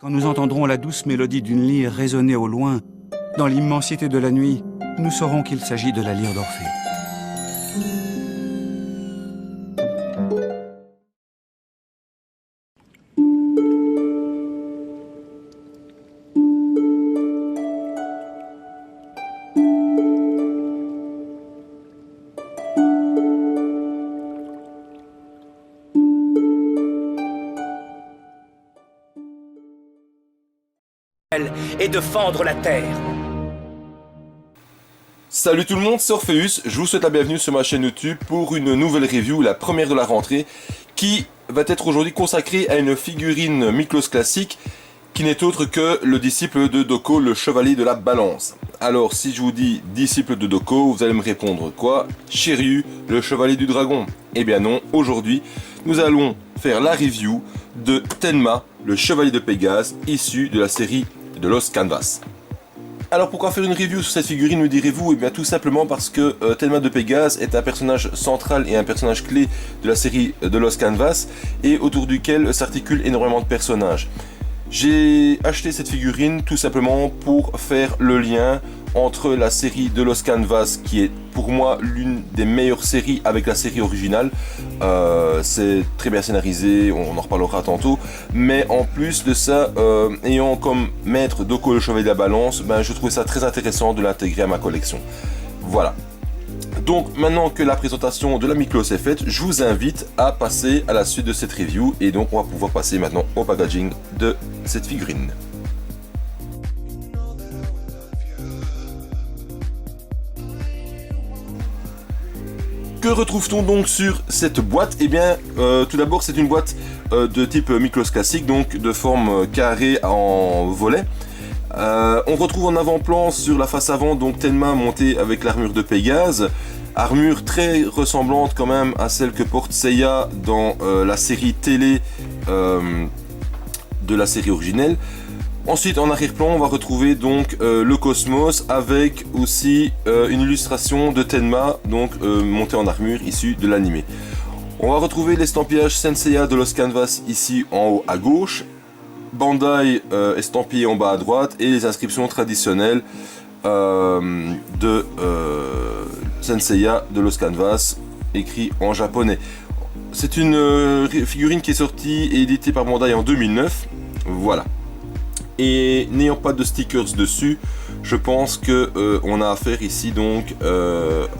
Quand nous entendrons la douce mélodie d'une lyre résonner au loin, dans l'immensité de la nuit, nous saurons qu'il s'agit de la lyre d'Orphée. Et de fendre la terre. Salut tout le monde, c'est Orpheus, je vous souhaite la bienvenue sur ma chaîne YouTube pour une nouvelle review, la première de la rentrée, qui va être aujourd'hui consacrée à une figurine Miklos classique, qui n'est autre que le disciple de Doko, le chevalier de la balance. Alors si je vous dis disciple de Doko, vous allez me répondre quoi? Shiryu, le chevalier du dragon? Eh bien non, aujourd'hui nous allons faire la review de Tenma, le chevalier de Pégase, issu de la série de Lost Canvas. Alors pourquoi faire une review sur cette figurine, me direz-vous? Eh bien tout simplement parce que Tenma de Pégase est un personnage central et un personnage clé de la série de Lost Canvas et autour duquel s'articulent énormément de personnages. J'ai acheté cette figurine tout simplement pour faire le lien entre la série de Lost Canvas, qui est pour moi l'une des meilleures séries avec la série originale. C'est très bien scénarisé, on en reparlera tantôt. Mais en plus de ça, ayant comme maître Doko le chevalier de la balance, je trouvais ça très intéressant de l'intégrer à ma collection. Voilà. Donc maintenant que la présentation de la Miklos est faite, je vous invite à passer à la suite de cette review. Et donc on va pouvoir passer maintenant au packaging de cette figurine. Que retrouve-t-on donc sur cette boîte? Eh bien, tout d'abord, c'est une boîte de type Miklos classique, donc de forme carrée en volet. On retrouve en avant-plan sur la face avant donc Tenma monté avec l'armure de Pégase, armure très ressemblante quand même à celle que porte Seiya dans la série télé de la série originelle. Ensuite en arrière-plan on va retrouver donc le cosmos avec aussi une illustration de Tenma donc monté en armure issue de l'animé. On va retrouver l'estampillage Senseiya de Lost Canvas ici en haut à gauche, Bandai estampillé en bas à droite et les inscriptions traditionnelles de Senseiya de Lost Canvas écrit en japonais. C'est une figurine qui est sortie et éditée par Bandai en 2009, voilà. Et n'ayant pas de stickers dessus, je pense que on a affaire ici donc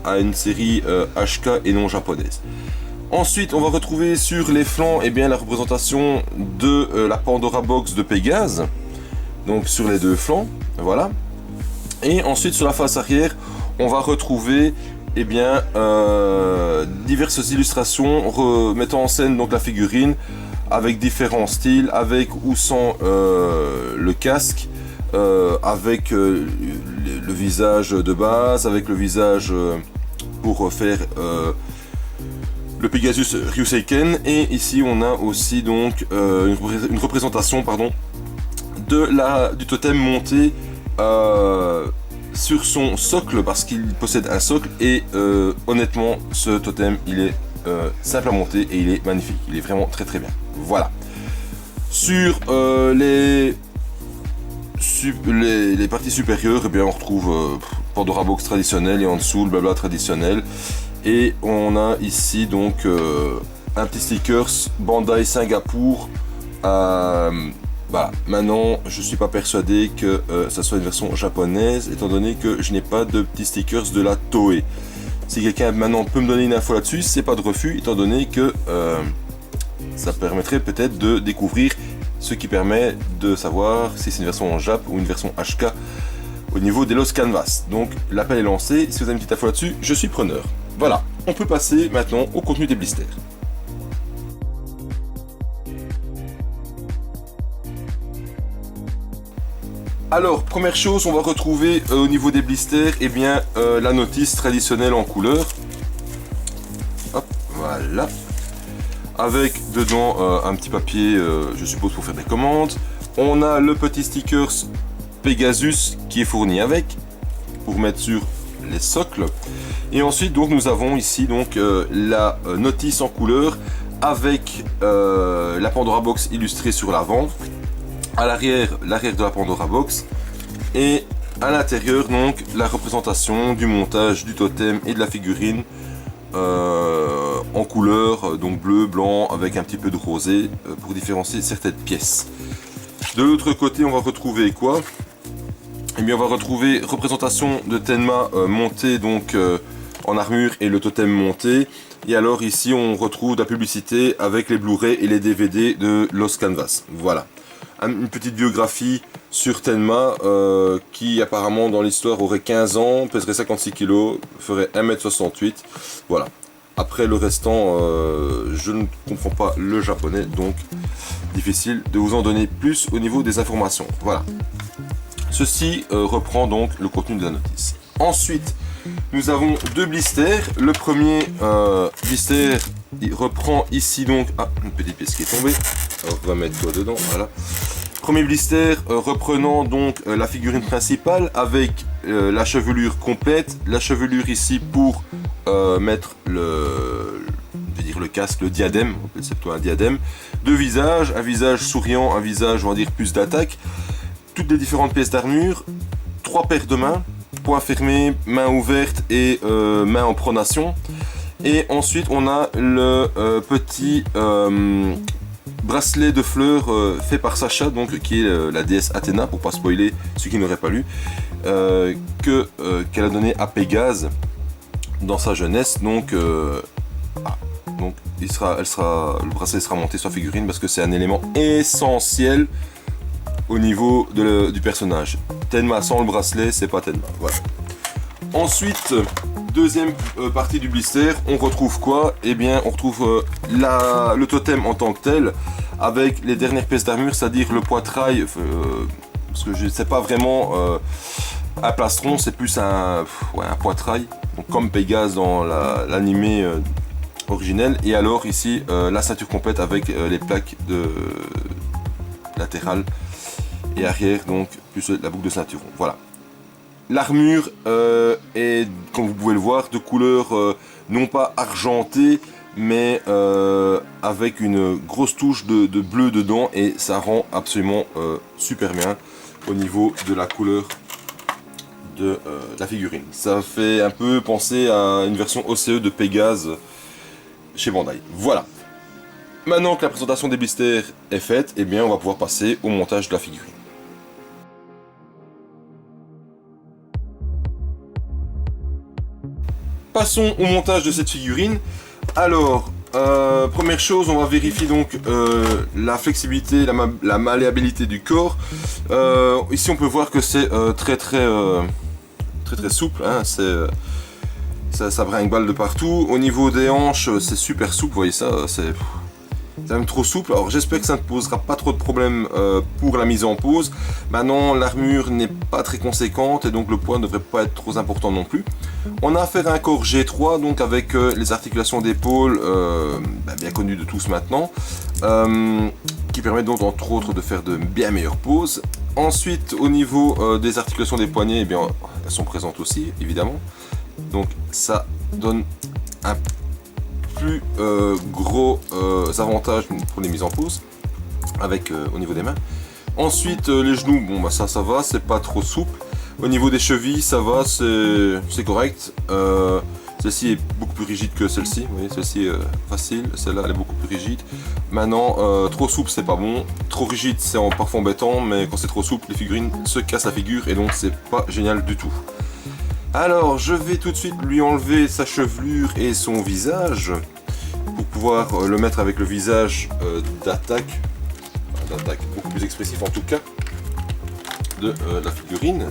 à une série HK et non japonaise. Ensuite, on va retrouver sur les flancs la représentation de la Pandora Box de Pégase, donc sur les deux flancs, voilà. Et ensuite sur la face arrière, on va retrouver diverses illustrations remettant en scène donc la figurine, avec différents styles, avec ou sans le casque, avec le visage de base, avec le visage pour faire le Pegasus Ryuseiken, et ici on a aussi donc une représentation du totem monté sur son socle, parce qu'il possède un socle, et honnêtement ce totem il est simple à monter et il est magnifique, il est vraiment très très bien. Voilà. Sur les parties supérieures, on retrouve Pandora Box traditionnel et en dessous le blabla traditionnel. Et on a ici donc un petit stickers Bandai Singapour. Voilà. Maintenant, je suis pas persuadé que ça soit une version japonaise, étant donné que je n'ai pas de petits stickers de la Toei. Si quelqu'un maintenant peut me donner une info là-dessus, c'est pas de refus, étant donné que ça permettrait peut-être de découvrir ce qui permet de savoir si c'est une version en Jap ou une version HK au niveau des Lost Canvas. Donc l'appel est lancé, si vous avez une petite info là-dessus, je suis preneur. Voilà, on peut passer maintenant au contenu des blisters. Alors, première chose, on va retrouver au niveau des blisters, la notice traditionnelle en couleur. Hop, voilà. Avec dedans un petit papier, je suppose pour faire des commandes. On a le petit stickers Pegasus qui est fourni avec, pour mettre sur les socles. Et ensuite, donc, nous avons ici donc la notice en couleur avec la Pandora Box illustrée sur l'avant. À l'arrière de la Pandora Box. Et à l'intérieur, donc, la représentation du montage du totem et de la figurine en couleur, donc bleu, blanc, avec un petit peu de rosé pour différencier certaines pièces. De l'autre côté, on va retrouver quoi? Eh bien, on va retrouver représentation de Tenma montée donc en armure et le totem monté. Et alors ici, on retrouve la publicité avec les Blu-ray et les DVD de Lost Canvas. Voilà, une petite biographie sur Tenma qui apparemment dans l'histoire aurait 15 ans, pèserait 56 kg, ferait 1m68. Voilà. Après le restant, je ne comprends pas le japonais, donc difficile de vous en donner plus au niveau des informations. Voilà. Ceci reprend donc le contenu de la notice. Ensuite, nous avons deux blisters. Le premier blister, il reprend ici donc... Ah, une petite pièce qui est tombée. Alors, on va mettre quoi dedans, voilà. Premier blister reprenant donc la figurine principale avec la chevelure complète. La chevelure ici pour mettre le casque, le diadème, c'est plutôt un diadème. Deux visages, un visage souriant, un visage on va dire plus d'attaque. Toutes les différentes pièces d'armure, trois paires de mains, poings fermés, mains ouvertes et mains en pronation. Et ensuite on a le petit bracelet de fleurs fait par Sacha, donc qui est la déesse Athéna, pour pas spoiler ceux qui n'auraient pas lu, qu'elle a donné à Pégase dans sa jeunesse. Donc, donc le bracelet sera monté sur la figurine parce que c'est un élément essentiel au niveau du personnage. Tenma sans le bracelet, c'est pas Tenma. Voilà. Ensuite, deuxième partie du blister, on retrouve quoi? Eh bien, on retrouve le totem en tant que tel, avec les dernières pièces d'armure, c'est-à-dire le poitrail, parce que je ne sais pas vraiment un plastron, c'est plus un poitrail, donc comme Pégase dans l'animé originel. Et alors ici, la ceinture complète avec les plaques latérales et arrière, donc plus la boucle de ceinturon. Voilà. L'armure est, comme vous pouvez le voir, de couleur non pas argentée, mais avec une grosse touche de bleu dedans, et ça rend absolument super bien au niveau de la couleur de la figurine. Ça fait un peu penser à une version OCE de Pégase chez Bandai. Voilà. Maintenant que la présentation des blisters est faite, eh bien on va pouvoir passer au montage de la figurine. Passons au montage de cette figurine. Alors, première chose, on va vérifier donc la flexibilité, la malléabilité du corps. Ici, on peut voir que c'est très souple. Hein, ça brinque-balle de partout. Au niveau des hanches, c'est super souple. Vous voyez ça, c'est même trop souple. Alors j'espère que ça ne posera pas trop de problèmes pour la mise en pose. Maintenant, l'armure n'est pas très conséquente et donc le poids ne devrait pas être trop important non plus. On a affaire à un corps G3, donc avec les articulations d'épaule bien connues de tous maintenant, qui permettent donc entre autres de faire de bien meilleures poses. Ensuite, au niveau des articulations des poignets, eh bien, elles sont présentes aussi, évidemment. Donc ça donne un plus gros avantages pour les mises en pose avec au niveau des mains. Ensuite les genoux, bon bah ça va, c'est pas trop souple. Au niveau des chevilles, ça va, c'est correct. Celle-ci est beaucoup plus rigide que celle-ci. Vous voyez, celle-ci est facile, celle-là elle est beaucoup plus rigide. Maintenant, trop souple c'est pas bon, trop rigide c'est parfois embêtant, mais quand c'est trop souple, les figurines se cassent la figure et donc c'est pas génial du tout. Alors, je vais tout de suite lui enlever sa chevelure et son visage pour pouvoir le mettre avec le visage d'attaque beaucoup plus expressif en tout cas de la figurine,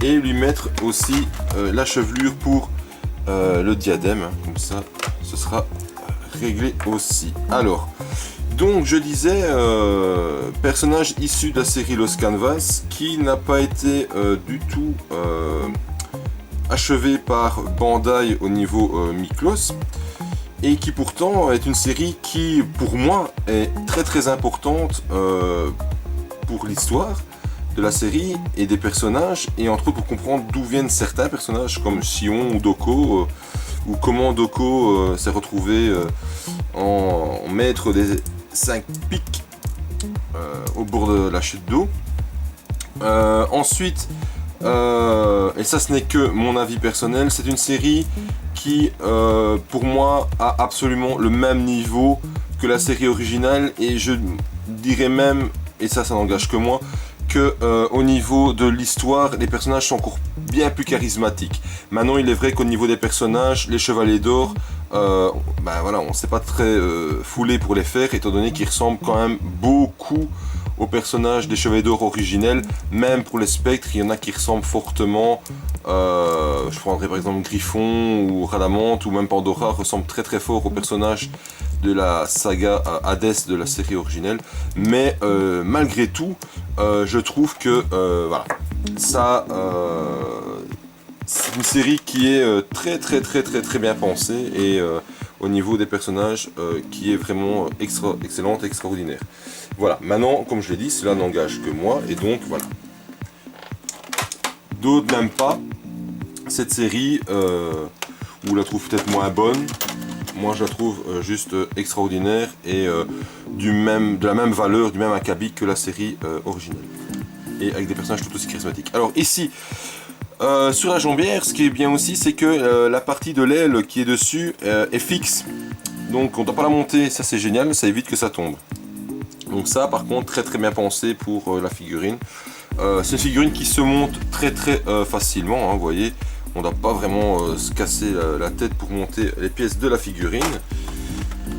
et lui mettre aussi la chevelure pour le diadème, comme ça ce sera réglé aussi. Alors, donc je disais, personnage issu de la série Lost Canvas qui n'a pas été du tout achevé par Bandai au niveau Miklos, et qui pourtant est une série qui pour moi est très importante pour l'histoire de la série et des personnages, et entre autres pour comprendre d'où viennent certains personnages comme Shion ou Doko, ou comment Doko s'est retrouvé en maître des 5 pics au bord de la chute d'eau. Ensuite, et ça ce n'est que mon avis personnel, c'est une série qui pour moi a absolument le même niveau que la série originale, et je dirais même, et ça n'engage que moi, que au niveau de l'histoire, les personnages sont encore bien plus charismatiques. Maintenant, il est vrai qu'au niveau des personnages, les Chevaliers d'Or, voilà, on ne s'est pas très foulé pour les faire, étant donné qu'ils ressemblent quand même beaucoup aux personnages des Chevaliers d'Or originels. Même pour les spectres, il y en a qui ressemblent fortement. Je prendrais par exemple Griffon ou Radamanth, ou même Pandora ressemble très très fort aux personnages de la saga Hades de la série originelle. Mais malgré tout, je trouve que voilà, ça c'est une série qui est très bien pensée, et au niveau des personnages qui est vraiment excellente, extraordinaire. Voilà, maintenant comme je l'ai dit, cela n'engage que moi, et donc voilà. D'autres n'aiment pas cette série, ou la trouvent peut-être moins bonne. Moi je la trouve juste extraordinaire, et de la même valeur, du même acabit que la série originale, et avec des personnages tout aussi charismatiques. Alors ici, sur la jambière, ce qui est bien aussi, c'est que la partie de l'aile qui est dessus est fixe, donc on ne doit pas la monter. Ça c'est génial, ça évite que ça tombe. Donc ça par contre très bien pensé pour la figurine. C'est une figurine qui se monte très facilement, hein, vous voyez. On ne doit pas vraiment se casser la tête pour monter les pièces de la figurine.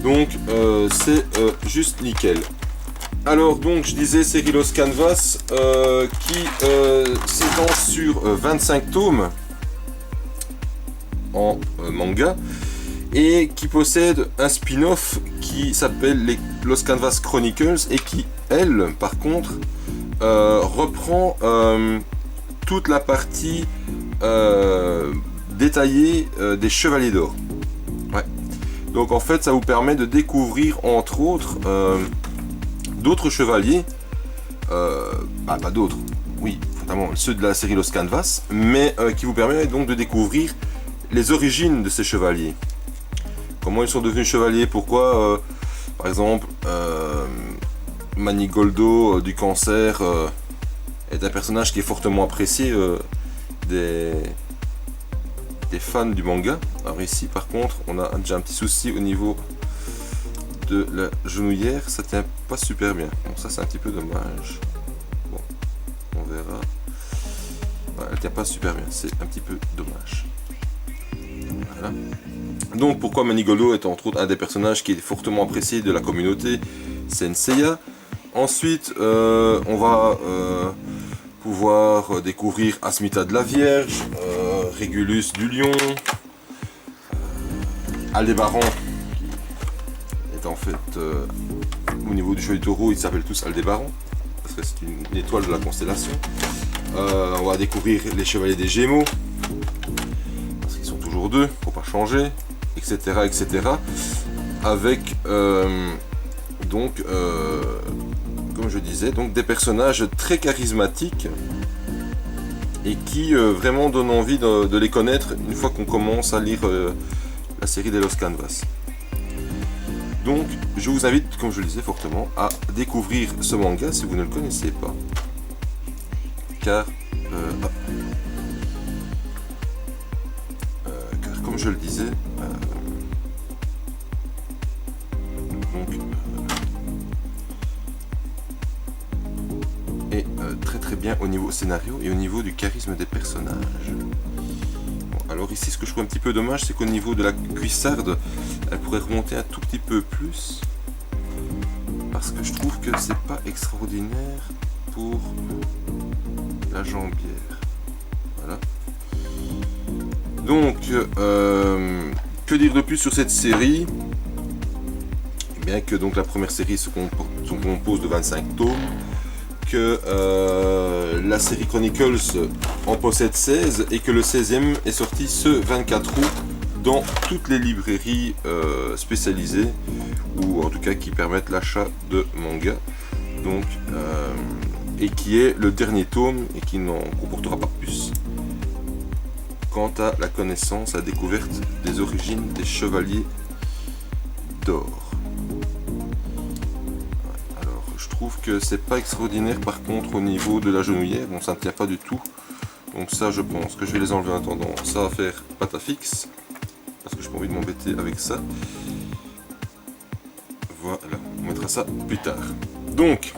Donc c'est juste nickel. Alors donc je disais, série Lost Canvas qui s'étend sur 25 tomes en manga, et qui possède un spin-off qui s'appelle les Lost Canvas Chronicles, et qui, elle, par contre, reprend toute la partie détaillée des Chevaliers d'Or. Ouais. Donc en fait, ça vous permet de découvrir, entre autres, d'autres chevaliers, pas d'autres, oui, notamment ceux de la série Lost Canvas, mais qui vous permet donc de découvrir les origines de ces chevaliers. Comment ils sont devenus chevaliers, pourquoi, par exemple, Manigoldo du Cancer est un personnage qui est fortement apprécié des fans du manga. Alors ici, par contre, on a déjà un petit souci au niveau de la genouillère, ça tient pas super bien. Bon, ça c'est un petit peu dommage. Bon, on verra. Voilà, elle tient pas super bien, c'est un petit peu dommage. Voilà. Donc pourquoi Manigoldo est entre autres un des personnages qui est fortement apprécié de la communauté Senseiya. Ensuite on va pouvoir découvrir Asmita de la Vierge, Régulus du Lion, Aldébaran, qui est en fait au niveau du Chevalier Taureau, ils s'appellent tous Aldébaran parce que c'est une étoile de la constellation. On va découvrir les Chevaliers des Gémeaux, parce qu'ils sont toujours deux, faut pas changer, etc. Avec comme je disais, donc des personnages très charismatiques, et qui vraiment donnent envie de les connaître une fois qu'on commence à lire la série des Lost Canvas. Donc je vous invite, comme je le disais fortement, à découvrir ce manga si vous ne le connaissez pas, car comme je le disais, est très bien au niveau scénario et au niveau du charisme des personnages. Bon, alors ici, ce que je trouve un petit peu dommage, c'est qu'au niveau de la cuissarde, elle pourrait remonter un tout petit peu plus, parce que je trouve que c'est pas extraordinaire pour la jambière. Voilà. Donc que dire de plus sur cette série? Bien que donc la première série se compose de 25 tomes, que la série Chronicles en possède 16, et que le 16e est sorti ce 24 août dans toutes les librairies spécialisées, ou en tout cas qui permettent l'achat de manga. Donc et qui est le dernier tome, et qui n'en comportera pas plus quant à la connaissance, à la découverte des origines des Chevaliers d'Or. Alors je trouve trouve que c'est pas extraordinaire par contre au niveau de la genouillère, bon ça ne tient pas du tout. Donc ça je pense que je vais les enlever en attendant. Ça va faire pâte à fixe, parce que je n'ai pas envie de m'embêter avec ça. Voilà, on mettra ça plus tard. Donc,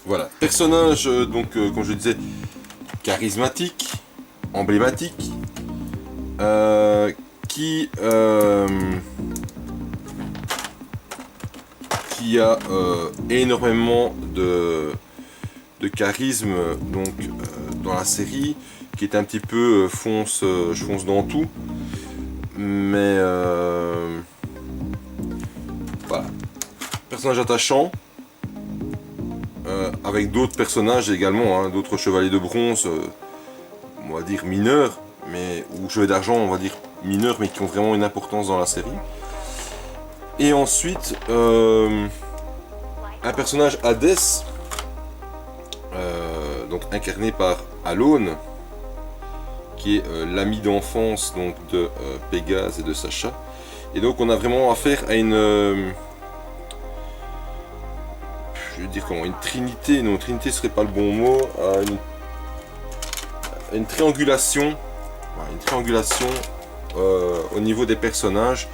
voilà, personnage, donc comme je le disais, charismatique, emblématique, qui a énormément de charisme donc dans la série, qui est un petit peu je fonce dans tout, mais voilà, personnage attachant, avec d'autres personnages également, hein, d'autres chevaliers de bronze, on va dire mineurs, ou chevaliers d'argent, on va dire mineurs, mais qui ont vraiment une importance dans la série. Et ensuite, un personnage Hadès, donc incarné par Alone, qui est l'ami d'enfance donc de Pégase et de Sacha. Et donc on a vraiment affaire à une, je veux dire comment, une trinité, non, trinité serait pas le bon mot, à une triangulation, voilà, une triangulation au niveau des personnages,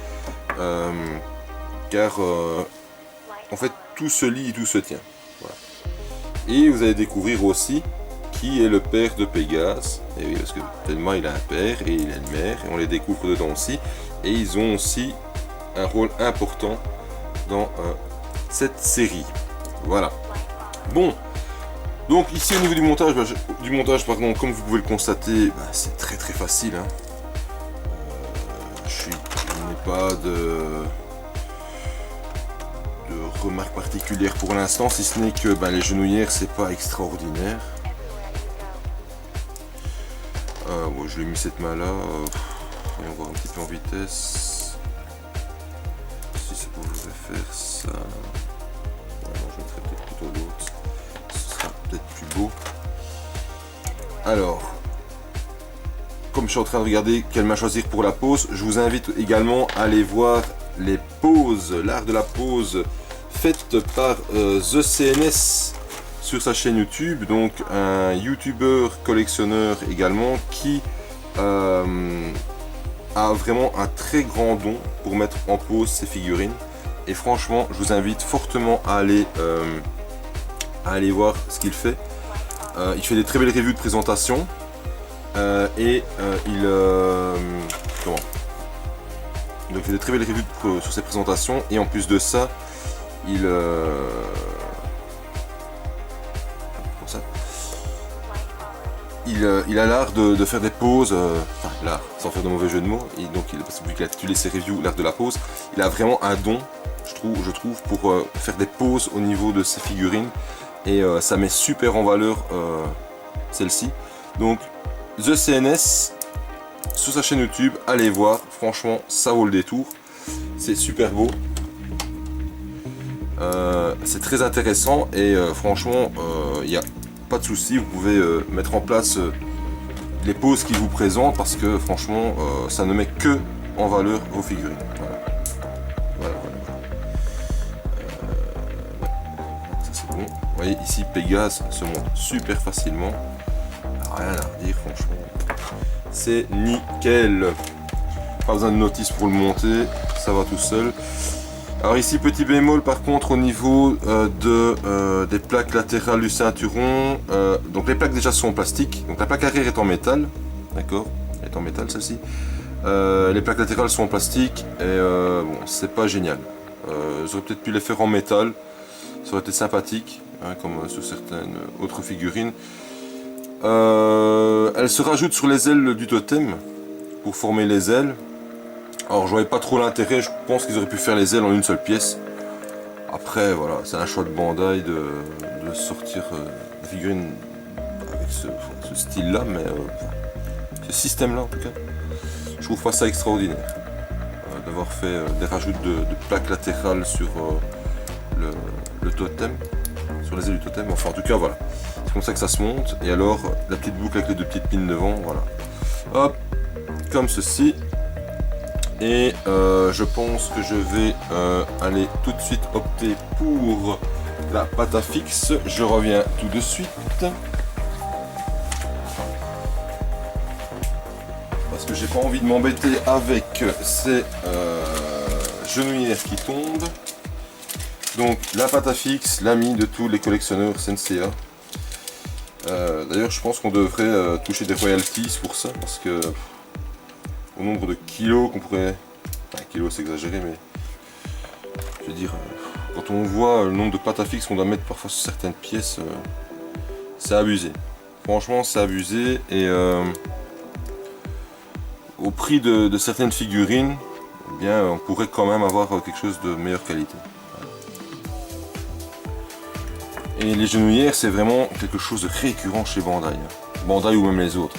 car en fait tout se lie et tout se tient. Voilà. Et vous allez découvrir aussi qui est le père de Pégase. Et oui, parce que tellement il a un père et il a une mère, et on les découvre dedans aussi. Et ils ont aussi un rôle important dans cette série. Voilà. Bon. Donc ici au niveau du montage, pardon, comme vous pouvez le constater, c'est très très facile. Hein. Je n'ai pas de remarques particulières pour l'instant, si ce n'est que les genouillères c'est pas extraordinaire. Bon, je lui ai mis cette main là, voyons voir un petit peu en vitesse si ça pouvait faire ça. Non, je mettrai peut-être plutôt l'autre, ce sera peut-être plus beau. Alors, comme je suis en train de regarder quelle main choisir pour la pose, je vous invite également à aller voir les poses, l'art de la pose faite par The CNS sur sa chaîne YouTube, donc un youtubeur collectionneur également qui a vraiment un très grand don pour mettre en pose ses figurines, et franchement je vous invite fortement à aller voir ce qu'il fait. Il fait des très belles reviews de présentation, et donc il fait des très belles reviews sur ses présentations, et en plus de ça il a l'art de faire des pauses, enfin l'art, sans faire de mauvais jeu de mots, et donc parce que vu qu'il a titulé ses reviews l'art de la pose, il a vraiment un don, je trouve, pour faire des pauses au niveau de ses figurines, et ça met super en valeur celle-ci. Donc The CNS sur sa chaîne YouTube, allez voir, franchement ça vaut le détour, c'est super beau. C'est très intéressant, et franchement il n'y a pas de souci, vous pouvez mettre en place les poses qu'il vous présente, parce que franchement ça ne met que en valeur vos figurines. Voilà. Ça c'est bon. Vous voyez ici Pégase se monte super facilement, rien à redire, franchement c'est nickel, pas besoin de notice pour le monter, ça va tout seul. Alors ici petit bémol par contre au niveau des plaques latérales du ceinturon, donc les plaques déjà sont en plastique, donc la plaque arrière est en métal, d'accord, elle est en métal celle-ci, les plaques latérales sont en plastique, et bon c'est pas génial, j'aurais peut-être pu les faire en métal, ça aurait été sympathique, hein, comme sur certaines autres figurines. Elles se rajoutent sur les ailes du totem pour former les ailes. Alors je voyais pas trop l'intérêt, je pense qu'ils auraient pu faire les ailes en une seule pièce. Après voilà, c'est un choix de Bandai de sortir des figurines avec ce style là, mais ce système là en tout cas, je trouve pas ça extraordinaire. D'avoir fait des rajouts de plaques latérales sur le totem, sur les ailes du totem, enfin en tout cas voilà. C'est comme ça que ça se monte, et alors la petite boucle avec les deux petites pines devant, voilà. Hop, comme ceci. Et je pense que je vais aller tout de suite opter pour la Patafix. Je reviens tout de suite. Parce que j'ai pas envie de m'embêter avec ces genouillères qui tombent. Donc la Patafix, l'ami de tous les collectionneurs Senseiya. D'ailleurs je pense qu'on devrait toucher des royalties pour ça, parce que au nombre de kilos qu'on pourrait... Enfin, kilos c'est exagéré, mais je veux dire, quand on voit le nombre de Patafix qu'on doit mettre parfois sur certaines pièces, c'est abusé. Franchement c'est abusé, et au prix de certaines figurines, eh bien, on pourrait quand même avoir quelque chose de meilleure qualité. Et les genouillères, c'est vraiment quelque chose de récurrent chez Bandai. Bandai ou même les autres.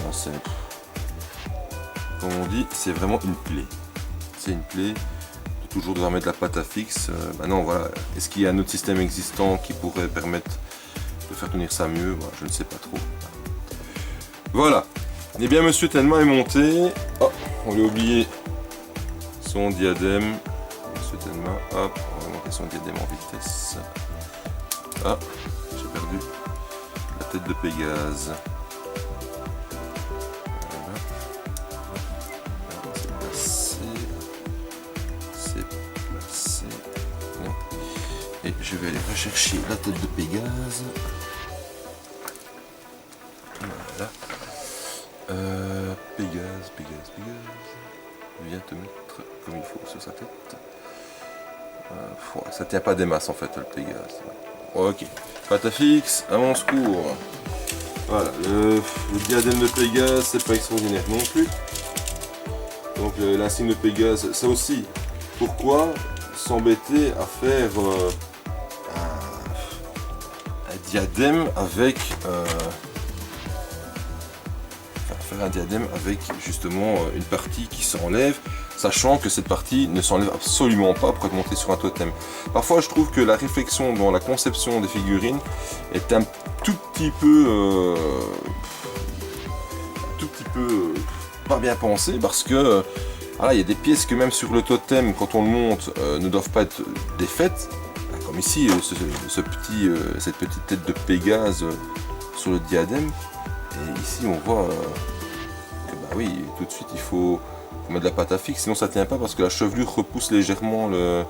Comme on dit, c'est vraiment une plaie. C'est une plaie de toujours devoir mettre la Patafix. Maintenant, voilà. Est-ce qu'il y a un autre système existant qui pourrait permettre de faire tenir ça mieux? Voilà, je ne sais pas trop. Voilà. Eh bien, Monsieur Tenma est monté. Oh, on lui a oublié son diadème. Monsieur Tenma, hop, on va monter son diadème en vitesse. Ah, j'ai perdu la tête de Pégase. Voilà. C'est placé. C'est placé. Non. Et je vais aller rechercher la tête de Pégase. Voilà. Pégase. Viens te mettre comme il faut sur sa tête. Ça tient pas des masses en fait le Pégase. Ok, Patafix, à mon secours. Voilà, le diadème de Pégase, c'est pas extraordinaire non plus. Donc l'insigne de Pégase, ça aussi. Pourquoi s'embêter à faire un diadème avec un diadème avec justement une partie qui s'enlève, sachant que cette partie ne s'enlève absolument pas pour être montée sur un totem. Parfois je trouve que la réflexion dans la conception des figurines est un tout petit peu pas bien pensée, parce que voilà, il y a des pièces que même sur le totem, quand on le monte, ne doivent pas être défaites, comme ici cette petite tête de Pégase sur le diadème. Et ici on voit que bah oui, tout de suite il faut mettre de la Patafix, sinon ça tient pas, parce que la chevelure repousse légèrement la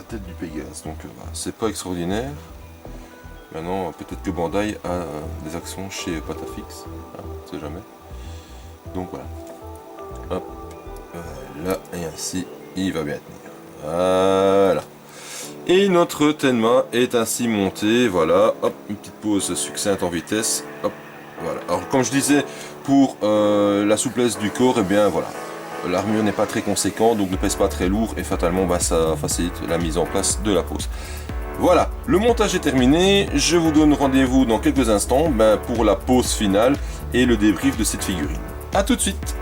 tête du Pégase. Donc voilà, c'est pas extraordinaire. Maintenant peut-être que Bandai a des actions chez Patafix, on sait jamais. Donc voilà. Hop, là et ainsi il va bien tenir. Voilà. Et notre Tenma est ainsi monté, voilà, hop, une petite pause succincte en vitesse, hop, voilà. Alors comme je disais, pour la souplesse du corps, et bien voilà, l'armure n'est pas très conséquente, donc ne pèse pas très lourd, et fatalement bah, ça facilite la mise en place de la pose. Voilà, le montage est terminé, je vous donne rendez-vous dans quelques instants pour la pose finale et le débrief de cette figurine. A tout de suite.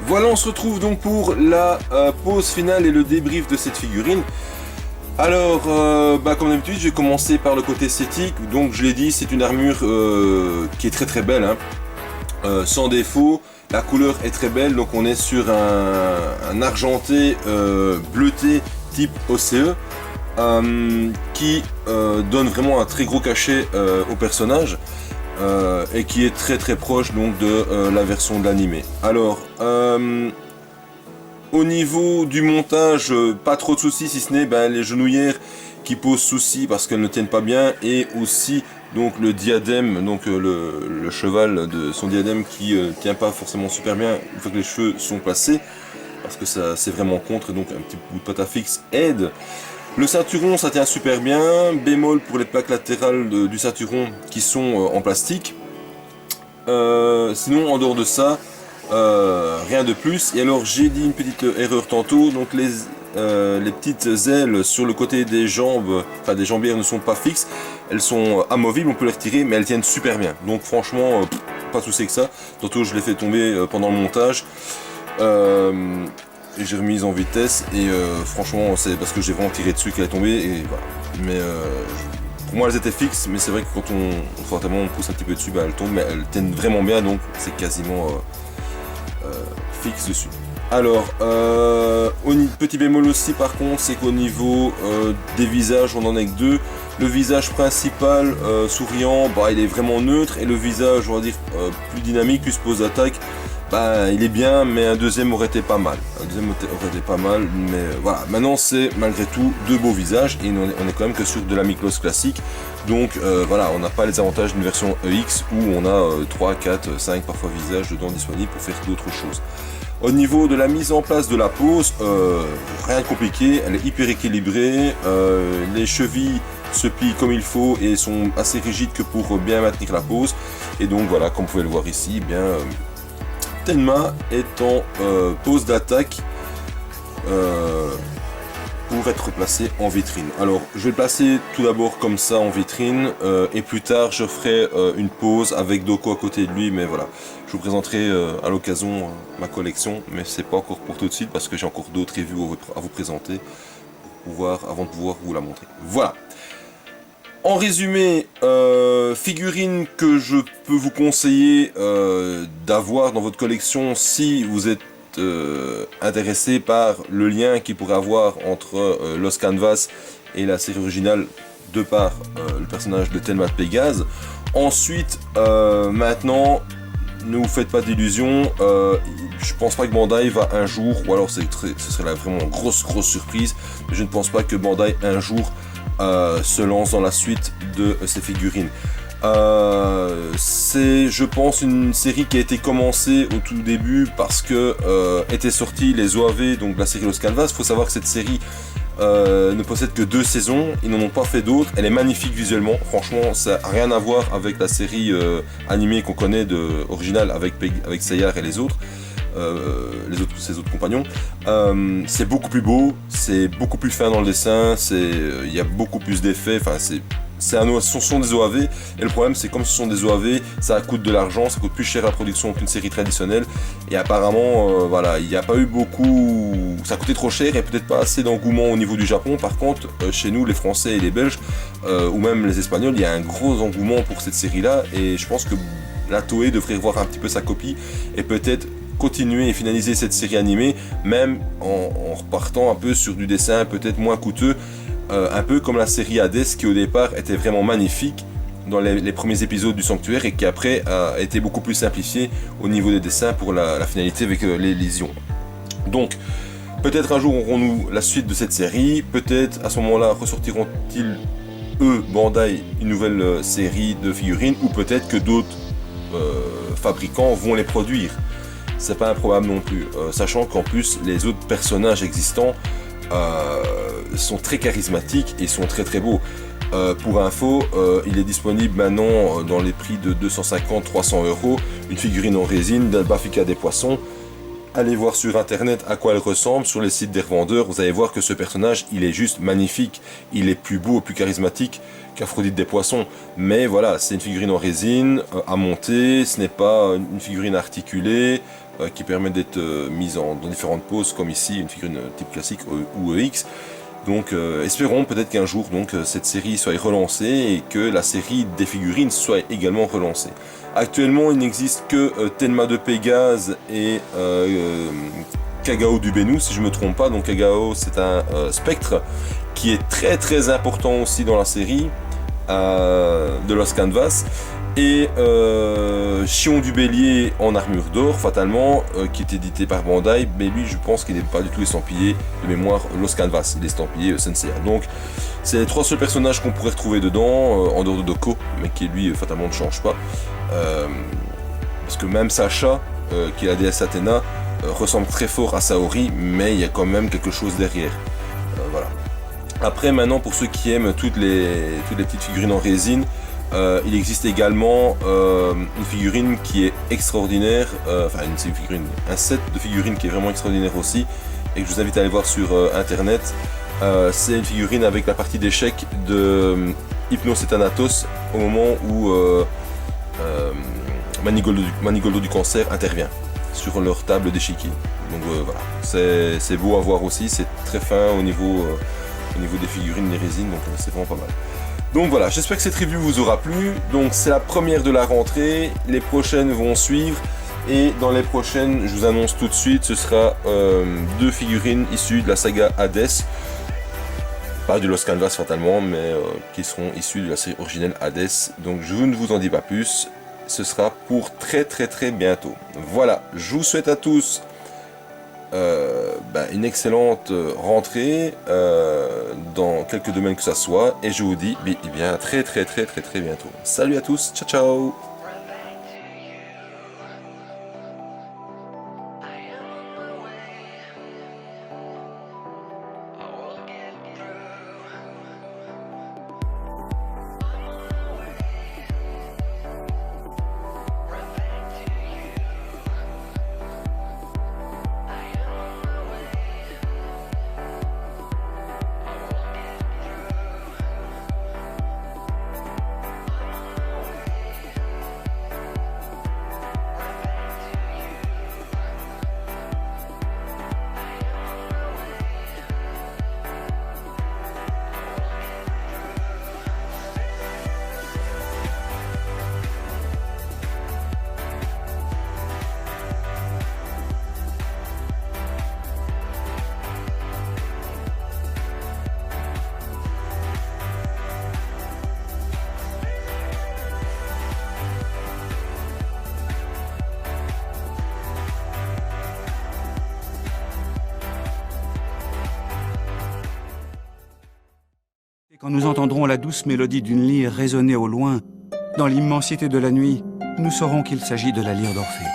Voilà, on se retrouve donc pour la pause finale et le débrief de cette figurine. Alors, comme d'habitude, je vais commencer par le côté esthétique. Donc, je l'ai dit, c'est une armure qui est très très belle, hein. Sans défaut. La couleur est très belle, donc on est sur un argenté bleuté type OCE qui donne vraiment un très gros cachet au personnage. Et qui est très très proche donc de la version de l'animé. Alors au niveau du montage, pas trop de soucis, si ce n'est les genouillères qui posent souci parce qu'elles ne tiennent pas bien, et aussi donc le diadème, donc le cheval de son diadème qui tient pas forcément super bien une fois que les cheveux sont placés, parce que ça c'est vraiment contre, et donc un petit bout de Patafix aide. Le ceinturon, ça tient super bien, bémol pour les plaques latérales du ceinturon qui sont en plastique. Sinon, en dehors de ça, rien de plus. Et alors, j'ai dit une petite erreur tantôt, donc les petites ailes sur le côté des jambes, enfin des jambières ne sont pas fixes, elles sont amovibles, on peut les retirer, mais elles tiennent super bien. Donc franchement, pas de souci avec ça. Tantôt, je l'ai fait tomber pendant le montage. Et j'ai remise en vitesse, et franchement c'est parce que j'ai vraiment tiré dessus qu'elle est tombée, et voilà. Mais pour moi elles étaient fixes, mais c'est vrai que quand on pousse un petit peu dessus, elles tombent, mais elles tiennent vraiment bien, donc c'est quasiment fixe dessus. Alors, petit bémol aussi par contre, c'est qu'au niveau des visages, on en a que deux. Le visage principal, souriant, bah, il est vraiment neutre, et le visage, on va dire, plus dynamique, plus pose d'attaque, bah, il est bien, mais un deuxième aurait été pas mal. Mais voilà, maintenant c'est malgré tout deux beaux visages, et on est quand même que sur de la Miklos classique, donc voilà, on n'a pas les avantages d'une version EX où on a 3, 4, 5 parfois visages dedans disponibles pour faire d'autres choses. Au niveau de la mise en place de la pose, rien de compliqué, elle est hyper équilibrée, les chevilles se plient comme il faut et sont assez rigides que pour bien maintenir la pose. Et donc voilà, comme vous pouvez le voir ici, bien Tenma est en pose d'attaque pour être placé en vitrine. Alors je vais le placer tout d'abord comme ça en vitrine et plus tard je ferai une pose avec Doko à côté de lui, mais voilà, je vous présenterai à l'occasion ma collection, mais c'est pas encore pour tout de suite parce que j'ai encore d'autres reviews à vous présenter avant de pouvoir vous la montrer. Voilà. En résumé, figurine que je peux vous conseiller d'avoir dans votre collection si vous êtes intéressé par le lien qu'il pourrait avoir entre Lost Canvas et la série originale de par le personnage de Tenma de Pégase. Ensuite, maintenant, ne vous faites pas d'illusions, je pense pas que Bandai va un jour, ou alors ce serait là vraiment grosse surprise, mais je ne pense pas que Bandai un jour se lance dans la suite de ces figurines. C'est, je pense, une série qui a été commencée au tout début parce que étaient sortis les OAV, donc la série Lost Canvas. Il faut savoir que cette série ne possède que 2 saisons, ils n'en ont pas fait d'autres. Elle est magnifique visuellement, franchement, ça n'a rien à voir avec la série animée qu'on connaît originale avec Sayar et les autres. Ses autres compagnons, c'est beaucoup plus beau, c'est beaucoup plus fin dans le dessin, il y a beaucoup plus d'effets, enfin ce sont des OAV, et le problème c'est comme ce sont des OAV, ça coûte de l'argent, ça coûte plus cher la production qu'une série traditionnelle, et apparemment voilà, il n'y a pas eu beaucoup, ça coûtait trop cher et peut-être pas assez d'engouement au niveau du Japon. Par contre chez nous les Français et les Belges, ou même les Espagnols, il y a un gros engouement pour cette série là, et je pense que la Toei devrait revoir un petit peu sa copie et peut-être continuer et finaliser cette série animée, même en repartant un peu sur du dessin peut-être moins coûteux, un peu comme la série Hades qui au départ était vraiment magnifique dans les premiers épisodes du Sanctuaire et qui après a été beaucoup plus simplifié au niveau des dessins pour la finalité avec les lésions. Donc peut-être un jour aurons-nous la suite de cette série, peut-être à ce moment-là ressortiront-ils Bandai une nouvelle série de figurines, ou peut-être que d'autres fabricants vont les produire. C'est pas improbable non plus, sachant qu'en plus les autres personnages existants sont très charismatiques et sont très beaux. Pour info, il est disponible maintenant dans les prix de 250-300 €, une figurine en résine d'Albafika des Poissons. Allez voir sur internet à quoi elle ressemble, sur les sites des revendeurs, vous allez voir que ce personnage, il est juste magnifique, il est plus beau, plus charismatique qu'Aphrodite des Poissons. Mais voilà, c'est une figurine en résine, à monter, ce n'est pas une figurine articulée, qui permet d'être mise dans différentes poses, comme ici, une figurine type classique ou EX. Donc espérons peut-être qu'un jour cette série soit relancée et que la série des figurines soit également relancée. Actuellement il n'existe que Tenma de Pégase et Kagao du Bennu, si je ne me trompe pas. Donc Kagao c'est un spectre qui est très important aussi dans la série de Lost Canvas, et Chion du Bélier en armure d'or fatalement, qui est édité par Bandai, mais lui je pense qu'il n'est pas du tout estampillé de mémoire Lost Canvas, il est estampillé Sensei. Donc c'est les 3 seuls personnages qu'on pourrait retrouver dedans, en dehors de Doko, mais qui lui fatalement ne change pas, parce que même Sacha, qui est la déesse Athéna, ressemble très fort à Saori, mais il y a quand même quelque chose derrière. Voilà. Après maintenant, pour ceux qui aiment toutes les petites figurines en résine, il existe également une figurine qui est extraordinaire, un set de figurines qui est vraiment extraordinaire aussi, et que je vous invite à aller voir sur internet. C'est une figurine avec la partie d'échec de Hypnos et Thanatos au moment où Manigoldo du Cancer intervient sur leur table d'échiquier. Donc voilà, c'est beau à voir aussi, c'est très fin au niveau des figurines, des résines, donc c'est vraiment pas mal. Donc voilà, j'espère que cette review vous aura plu. Donc c'est la première de la rentrée, les prochaines vont suivre. Et dans les prochaines, je vous annonce tout de suite, ce sera 2 figurines issues de la saga Hades. Pas de Los Canvas fatalement, mais qui seront issues de la série originelle Hades. Donc je ne vous en dis pas plus, ce sera pour très bientôt. Voilà, je vous souhaite à tous une excellente rentrée dans quelques domaines que ça soit. Et je vous dis bien très bientôt. Salut à tous, ciao ciao. Quand nous entendrons la douce mélodie d'une lyre résonner au loin, dans l'immensité de la nuit, nous saurons qu'il s'agit de la lyre d'Orphée.